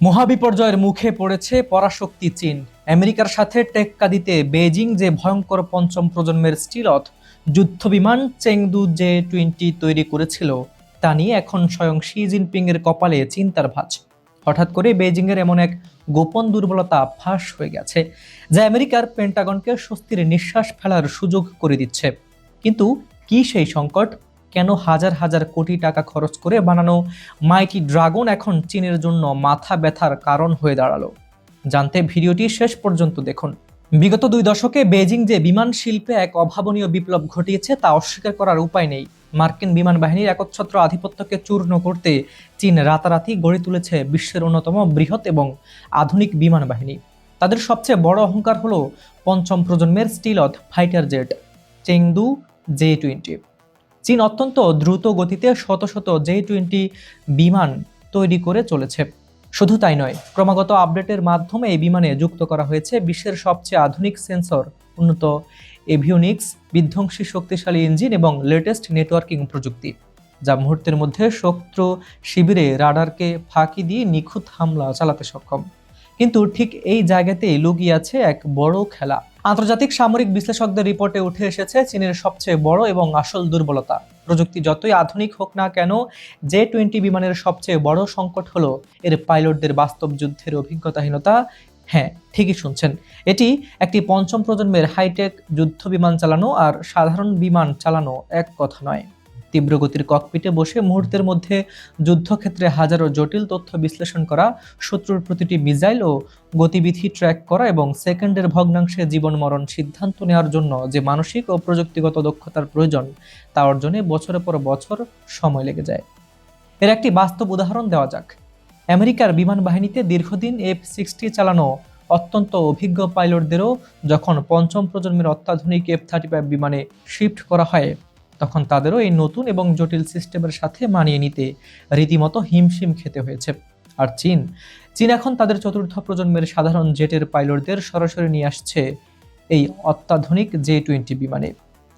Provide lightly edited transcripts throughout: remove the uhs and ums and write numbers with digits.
মহাবিপর্যয়ের মুখে পড়েছে পরাশক্তি চীন। আমেরিকার সাথে টেক্কা দিতে বেজিং যে ভয়ঙ্কর পঞ্চম প্রজন্মের স্টিলথ যুদ্ধবিমান চেংদু J-20 তৈরি করেছিল তা নিয়ে এখন স্বয়ং শি জিনপিং এর কপালে চিন্তার ভাঁজ। হঠাৎ করে বেজিং এর এমন এক গোপন দুর্বলতা ফাঁস হয়ে গেছে, যা আমেরিকার পেন্টাগনকে স্বস্তির নিঃশ্বাস ফেলার সুযোগ করে দিচ্ছে। কিন্তু কি সেই সংকট? কেন হাজার হাজার কোটি টাকা খরচ করে বানানো মাইটি ড্রাগন এখন চীনের জন্য মাথা ব্যথার কারণ হয়ে দাঁড়ালো? জানতে ভিডিওটি শেষ পর্যন্ত দেখুন। বিগত 2 দশকে বেজিং যে বিমান শিল্পে এক অভাবনীয় বিপ্লব ঘটিয়েছে তা অস্বীকার করার উপায় নেই। মার্কিন বিমান বাহিনীর একচ্ছত্র আধিপত্যকে চূর্ণ করতে চীন রাতারাতি গড়ে তুলেছে বিশ্বের অন্যতম বৃহৎ এবং আধুনিক বিমান বাহিনী। তাদের সবচেয়ে বড় অহংকার হলো পঞ্চম প্রজন্মের স্টিলথ ফাইটার জেট চেংদু J-20। চীন অত্যন্ত দ্রুত গতিতে শত শত J-20 বিমান তৈরি করে চলেছে। শুধু তাই নয়, ক্রমাগত আপডেটের মাধ্যমে এই বিমানে যুক্ত করা হয়েছে বিশ্বের সবচেয়ে আধুনিক সেন্সর, উন্নত এভিওনিক্স, বিধ্বংসী শক্তিশালী ইঞ্জিন এবং লেটেস্ট নেটওয়ার্কিং প্রযুক্তি, যা মুহূর্তের মধ্যে শত্রু শিবিরে রাডারকে ফাঁকি দিয়ে নিখুঁত হামলা চালাতে সক্ষম। কিন্তু ঠিক এই জায়গাতেই লুকিয়ে আছে এক বড় খেলা। আন্তর্জাতিক সামরিক বিশ্লেষকদের রিপোর্টে উঠে এসেছে চীনের সবচেয়ে বড় এবং আসল দুর্বলতা। প্রযুক্তি যতই আধুনিক হোক না কেন, J-20 বিমানের সবচেয়ে বড় সংকট হলো এর পাইলটদের বাস্তব যুদ্ধের অভিজ্ঞতাহীনতা। হ্যাঁ, ঠিকই শুনছেন, এটি একটি পঞ্চম প্রজন্মের হাইটেক যুদ্ধ বিমান চালানো আর সাধারণ বিমান চালানো এক কথা নয়। তীব্র গতির ককপিটে বসে মুহূর্তের মধ্যে যুদ্ধক্ষেত্রে হাজারো জটিল তথ্য বিশ্লেষণ করা, শত্রুর প্রতিটি মিসাইল ও গতিবিধি ট্র্যাক করা এবং সেকেন্ডের ভগ্নাংশে জীবন মরণ সিদ্ধান্ত নেওয়ার জন্য যে মানসিক ও প্রযুক্তিগত দক্ষতার প্রয়োজন, তা অর্জনে বছরের পর বছর সময় লেগে যায়। এর একটি বাস্তব উদাহরণ দেওয়া যাক। আমেরিকার বিমান বাহিনীতে দীর্ঘদিন F-60 চালানো অত্যন্ত অভিজ্ঞ পাইলটদেরও যখন পঞ্চম প্রজন্মের অত্যাধুনিক F-35 বিমানে শিফট করা হয়, তখন তাদেরও এই নতুন এবং জটিল সিস্টেমের সাথে মানিয়ে নিতে রীতিমতো হিমশিম খেতে হয়েছে। আর চীন এখন তাদের চতুর্থ প্রজন্মের সাধারণ জেটের পাইলটদের সরাসরি নিয়ে আসছে এই অত্যাধুনিক J-20 বিমানে।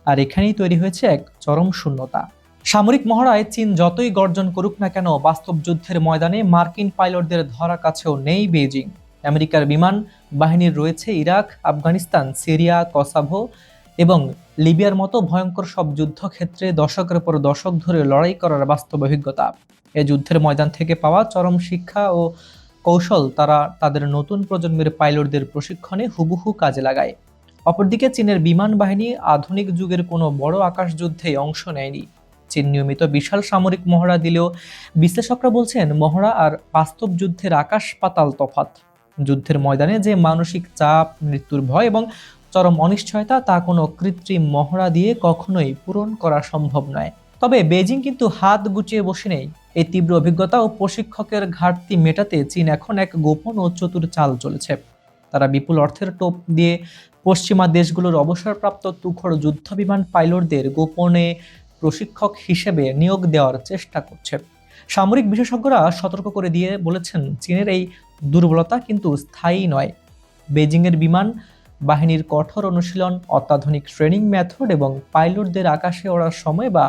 আর এখানেই তৈরি হয়েছে এক চরম শূন্যতা। সামরিক মহড়ায় চীন যতই গর্জন করুক না কেন, বাস্তব যুদ্ধের ময়দানে মার্কিন পাইলটদের ধরা কাছেও নেই বেজিং। আমেরিকার বিমান বাহিনীর রয়েছে ইরাক, আফগানিস্তান, সিরিয়া, কসাভো এবং লিবিয়ার মতো ভয়ঙ্কর সব যুদ্ধক্ষেত্রে দশকের পর দশক ধরে লড়াই করার বাস্তব অভিজ্ঞতা। এই যুদ্ধের ময়দান থেকে পাওয়া চরম শিক্ষা ও কৌশল তারা তাদের নতুন প্রজন্মের পাইলটদের প্রশিক্ষণে হুবহু কাজে লাগায়। অপরদিকে চীনের বিমান বাহিনী আধুনিক যুগের কোনো বড় আকাশ যুদ্ধে অংশ নেয়নি। চীন নিয়মিত বিশাল সামরিক মহড়া দিলেও বিশ্লেষকরা বলছেন, মহড়া আর বাস্তব যুদ্ধের আকাশ পাতাল তফাৎ। যুদ্ধের ময়দানে যে মানসিক চাপ, মৃত্যুর ভয় এবং চরম অনিশ্চয়তা, তা কোনো কৃত্রিম মহড়া দিয়ে কখনোই পূরণ করা সম্ভব নয়। তবে বেজিং কিন্তু হাত গুটিয়ে বসে নেই। এই তীব্র অভিজ্ঞতা ও প্রশিক্ষকের ঘাটতি মেটাতে চীন এখন এক গোপন ও চতুর চাল চলেছে। তারা বিপুল অর্থের টোপ দিয়ে পশ্চিমা দেশগুলোর অবসরপ্রাপ্ত তুখোড় যুদ্ধবিমান পাইলটদের গোপনে প্রশিক্ষক হিসেবে নিয়োগ দেওয়ার চেষ্টা করছে। সামরিক বিশেষজ্ঞরা সতর্ক করে দিয়ে বলেছেন, চীনের এই দুর্বলতা কিন্তু স্থায়ী নয়। বেজিংয়ের বিমান বাহিনীর কঠোর অনুশীলন, অত্যাধুনিক ট্রেনিং মেথড এবং পাইলটদের আকাশে ওড়ার সময় বা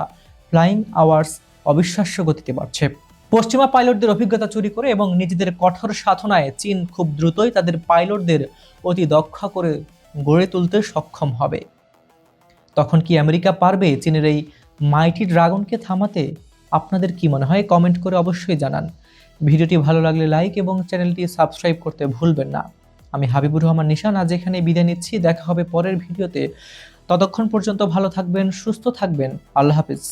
ফ্লাইং আওয়ার্স অবিশ্বাস্য গতিতে বাড়ছে। পশ্চিমা পাইলটদের অভিজ্ঞতা চুরি করে এবং নিজেদের কঠোর সাধনায় চীন খুব দ্রুতই তাদের পাইলটদের অতি দক্ষ করে গড়ে তুলতে সক্ষম হবে। তখন কি আমেরিকা পারবে চীনের এই মাইটি ড্রাগনকে থামাতে? আপনাদের কি মনে হয়? কমেন্ট করে অবশ্যই জানান। ভিডিওটি ভালো লাগলে লাইক এবং চ্যানেলটি সাবস্ক্রাইব করতে ভুলবেন না। আমি হাবিবুর রহমান নিশান আজ এখানে বিদায় নিচ্ছি। দেখা হবে পরের ভিডিওতে। ততক্ষণ পর্যন্ত ভালো থাকবেন, সুস্থ থাকবেন। আল্লাহ হাফিজ।